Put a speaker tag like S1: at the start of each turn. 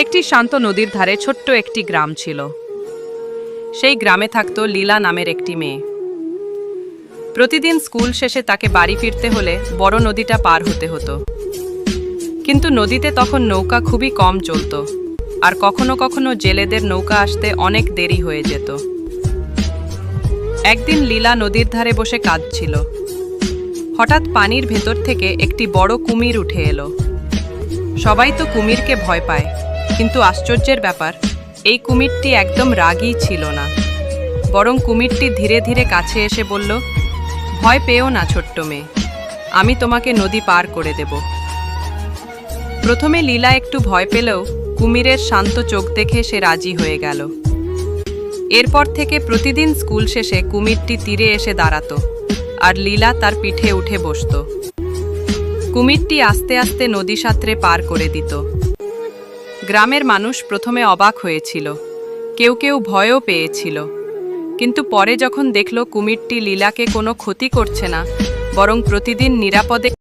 S1: একটি শান্ত নদীর ধারে ছোট্ট একটি গ্রাম ছিল। সেই গ্রামে থাকত লীলা নামের একটি মেয়ে। প্রতিদিন স্কুল শেষে তাকে বাড়ি ফিরতে হলে বড় নদীটা পার হতে হতো। কিন্তু নদীতে তখন নৌকা খুবই কম চলত, আর কখনো কখনো জেলেদের নৌকা আসতে অনেক দেরি হয়ে যেত। একদিন লীলা নদীর ধারে বসে কাঁদছিল। হঠাৎ পানির ভেতর থেকে একটি বড় কুমির উঠে এলো। সবাই তো কুমিরকে ভয় পায়, কিন্তু আশ্চর্যের ব্যাপার, এই কুমিরটি একদম রাগী ছিল না। বরং কুমিরটি ধীরে ধীরে কাছে এসে বলল, ভয় পেও না ছোট্ট মেয়ে, আমি তোমাকে নদী পার করে দেব। প্রথমে লীলা একটু ভয় পেলেও কুমিরের শান্ত চোখ দেখে সে রাজি হয়ে গেল। এরপর থেকে প্রতিদিন স্কুল শেষে কুমিরটি তীরে এসে দাঁড়াতো, আর লীলা তার পিঠে উঠে বসত। কুমিরটি আস্তে আস্তে নদী সাঁতরে পার করে দিত। গ্রামের মানুষ প্রথমে অবাক হয়েছিল, কেউ কেউ ভয়ও পেয়েছিল। কিন্তু পরে যখন দেখল কুমিরটি লীলাকে কোনো ক্ষতি করছে না, বরং প্রতিদিন নিরাপদে